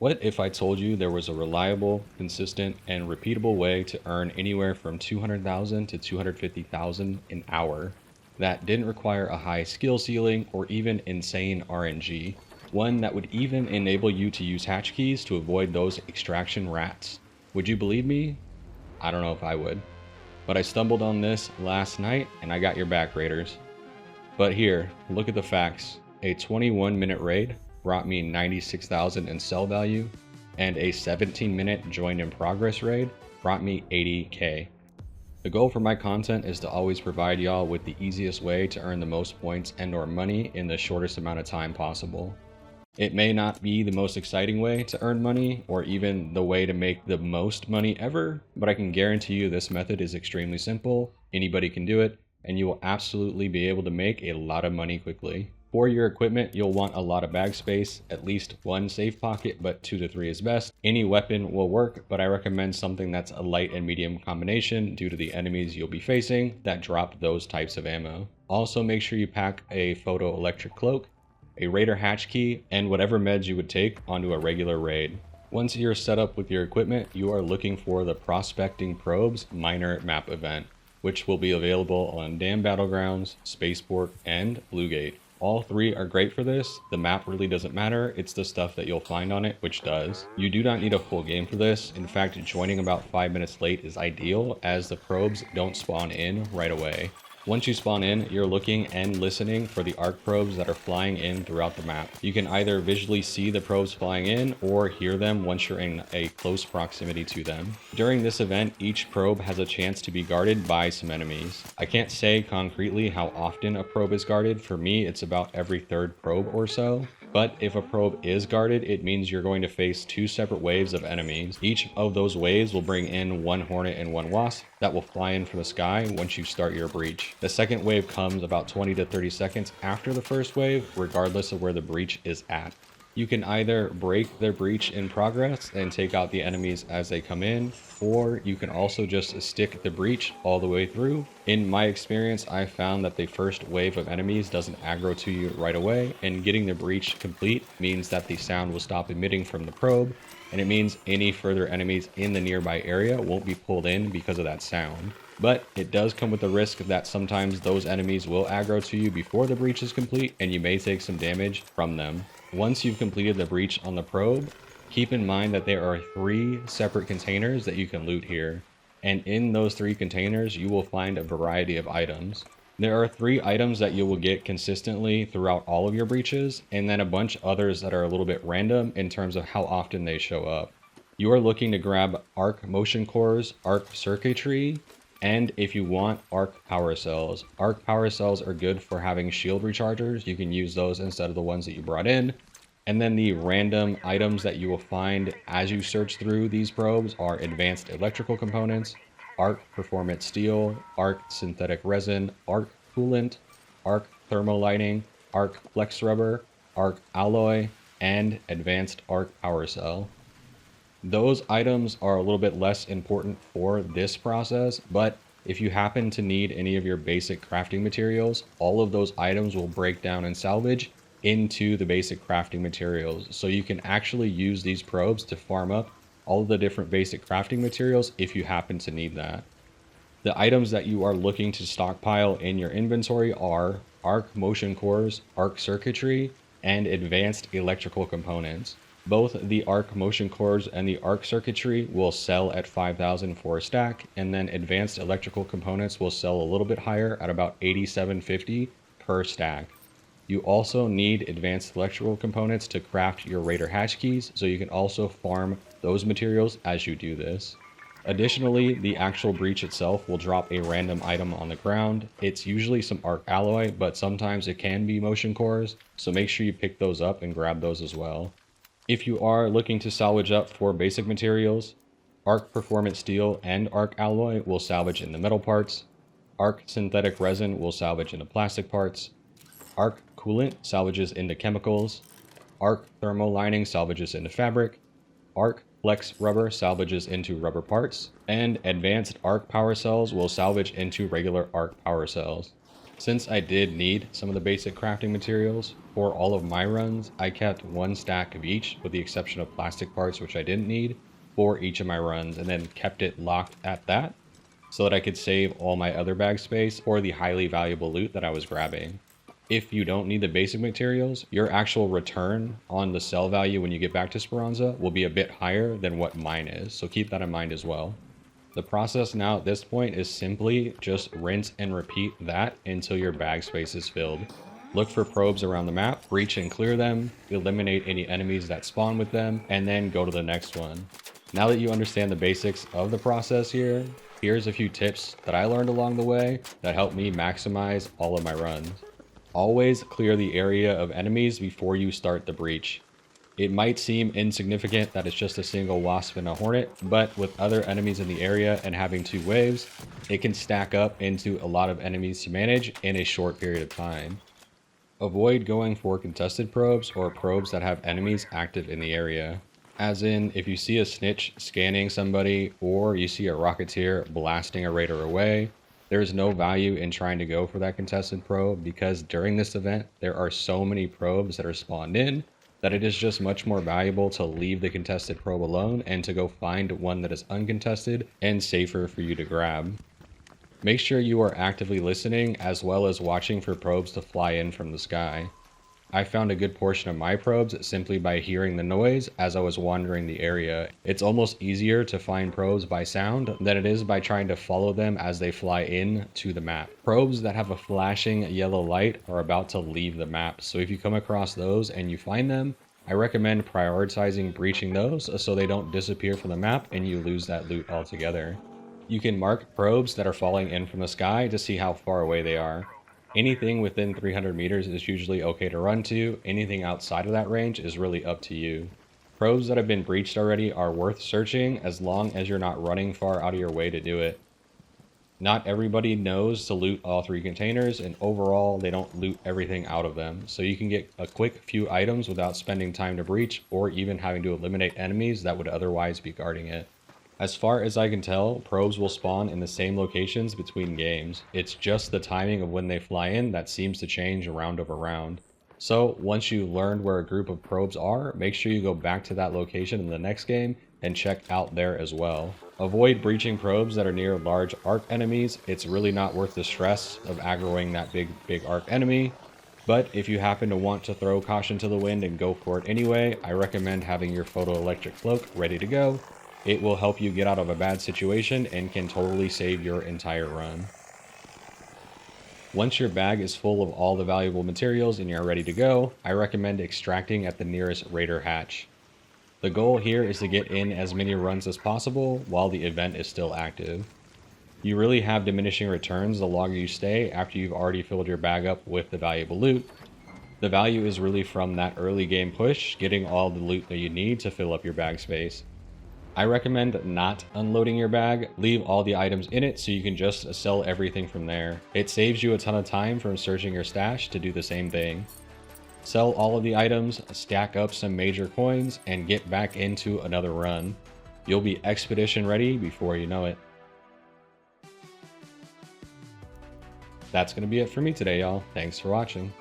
What if I told you there was a reliable, consistent, and repeatable way to earn anywhere from 200,000 to 250,000 an hour that didn't require a high skill ceiling or even insane RNG? One that would even enable you to use hatch keys to avoid those extraction rats. Would you believe me? I don't know if I would. But I stumbled on this last night and I got your back, Raiders. But here, look at the facts. A 21-minute raid brought me 96,000 in sell value, and a 17-minute join in progress raid brought me 80k. The goal for my content is to always provide y'all with the easiest way to earn the most points and or money in the shortest amount of time possible. It may not be the most exciting way to earn money or even the way to make the most money ever, but I can guarantee you this method is extremely simple, anybody can do it, and you will absolutely be able to make a lot of money quickly. For your equipment, you'll want a lot of bag space, at least one safe pocket, but 2 to 3 is best. Any weapon will work, but I recommend something that's a light and medium combination due to the enemies you'll be facing that drop those types of ammo. Also, make sure you pack a photoelectric cloak, a raider hatch key, and whatever meds you would take onto a regular raid. Once you're set up with your equipment, you are looking for the Prospecting Probes minor map event, which will be available on Dam Battlegrounds, Spaceport, and Bluegate. All three are great for this. The map really doesn't matter, it's the stuff that you'll find on it which does. You do not need a full game for this. In fact, joining about 5 minutes late is ideal as the probes don't spawn in right away. Once you spawn in, you're looking and listening for the arc probes that are flying in throughout the map. You can either visually see the probes flying in or hear them once you're in a close proximity to them. During this event, each probe has a chance to be guarded by some enemies. I can't say concretely how often a probe is guarded. For me, it's about every third probe or so. But if a probe is guarded, it means you're going to face 2 separate waves of enemies. Each of those waves will bring in 1 hornet and 1 wasp that will fly in from the sky once you start your breach. The second wave comes about 20 to 30 seconds after the first wave, regardless of where the breach is at. You can either break their breach in progress and take out the enemies as they come in, or you can also just stick the breach all the way through. In my experience, I found that the first wave of enemies doesn't aggro to you right away, and getting the breach complete means that the sound will stop emitting from the probe, and it means any further enemies in the nearby area won't be pulled in because of that sound. But it does come with the risk that sometimes those enemies will aggro to you before the breach is complete, and you may take some damage from them. Once you've completed the breach on the probe, keep in mind that there are 3 separate containers that you can loot here. And in those 3 containers, you will find a variety of items. There are 3 items that you will get consistently throughout all of your breaches, and then a bunch others that are a little bit random in terms of how often they show up. You are looking to grab arc motion cores, arc circuitry, and if you want, arc power cells. Arc power cells are good for having shield rechargers. You can use those instead of the ones that you brought in. And then the random items that you will find as you search through these probes are advanced electrical components, arc performance steel, arc synthetic resin, arc coolant, arc thermal lighting, arc flex rubber, arc alloy, and advanced arc power cell. Those items are a little bit less important for this process, but if you happen to need any of your basic crafting materials, all of those items will break down and salvage into the basic crafting materials. So you can actually use these probes to farm up all of the different basic crafting materials if you happen to need that. The items that you are looking to stockpile in your inventory are arc motion cores, arc circuitry, and advanced electrical components. Both the arc motion cores and the arc circuitry will sell at 5,000 for a stack, and then advanced electrical components will sell a little bit higher at about 8,750 per stack. You also need advanced electrical components to craft your raider hatch keys, so you can also farm those materials as you do this. Additionally, the actual breach itself will drop a random item on the ground. It's usually some arc alloy, but sometimes it can be motion cores, so make sure you pick those up and grab those as well. If you are looking to salvage up for basic materials, arc performance steel and arc alloy will salvage in the metal parts, arc synthetic resin will salvage into plastic parts, arc coolant salvages into chemicals, arc thermal lining salvages into fabric, arc flex rubber salvages into rubber parts, and advanced arc power cells will salvage into regular arc power cells. Since I did need some of the basic crafting materials, for all of my runs, I kept one stack of each with the exception of plastic parts, which I didn't need, for each of my runs, and then kept it locked at that so that I could save all my other bag space for the highly valuable loot that I was grabbing. If you don't need the basic materials, your actual return on the sell value when you get back to Speranza will be a bit higher than what mine is, so keep that in mind as well. The process now at this point is simply just rinse and repeat that until your bag space is filled. Look for probes around the map, breach and clear them, eliminate any enemies that spawn with them, and then go to the next one. Now that you understand the basics of the process here, here's a few tips that I learned along the way that helped me maximize all of my runs. Always clear the area of enemies before you start the breach. It might seem insignificant that it's just a single wasp and a hornet, but with other enemies in the area and having 2 waves, it can stack up into a lot of enemies to manage in a short period of time. Avoid going for contested probes or probes that have enemies active in the area. As in, if you see a snitch scanning somebody or you see a rocketeer blasting a raider away, there is no value in trying to go for that contested probe because during this event, there are so many probes that are spawned in that it is just much more valuable to leave the contested probe alone and to go find one that is uncontested and safer for you to grab. Make sure you are actively listening as well as watching for probes to fly in from the sky. I found a good portion of my probes simply by hearing the noise as I was wandering the area. It's almost easier to find probes by sound than it is by trying to follow them as they fly in to the map. Probes that have a flashing yellow light are about to leave the map, so if you come across those and you find them, I recommend prioritizing breaching those so they don't disappear from the map and you lose that loot altogether. You can mark probes that are falling in from the sky to see how far away they are. Anything within 300 meters is usually okay to run to. Anything outside of that range is really up to you. Probes that have been breached already are worth searching as long as you're not running far out of your way to do it. Not everybody knows to loot all 3 containers, and overall they don't loot everything out of them, so you can get a quick few items without spending time to breach or even having to eliminate enemies that would otherwise be guarding it. As far as I can tell, probes will spawn in the same locations between games. It's just the timing of when they fly in that seems to change round over round. So once you learned where a group of probes are, make sure you go back to that location in the next game and check out there as well. Avoid breaching probes that are near large arc enemies. It's really not worth the stress of aggroing that big arc enemy. But if you happen to want to throw caution to the wind and go for it anyway, I recommend having your photoelectric cloak ready to go. It will help you get out of a bad situation and can totally save your entire run. Once your bag is full of all the valuable materials and you're ready to go, I recommend extracting at the nearest raider hatch. The goal here is to get in as many runs as possible while the event is still active. You really have diminishing returns the longer you stay after you've already filled your bag up with the valuable loot. The value is really from that early game push, getting all the loot that you need to fill up your bag space. I recommend not unloading your bag. Leave all the items in it so you can just sell everything from there. It saves you a ton of time from searching your stash to do the same thing. Sell all of the items, stack up some major coins, and get back into another run. You'll be expedition ready before you know it. That's going to be it for me today, y'all. Thanks for watching.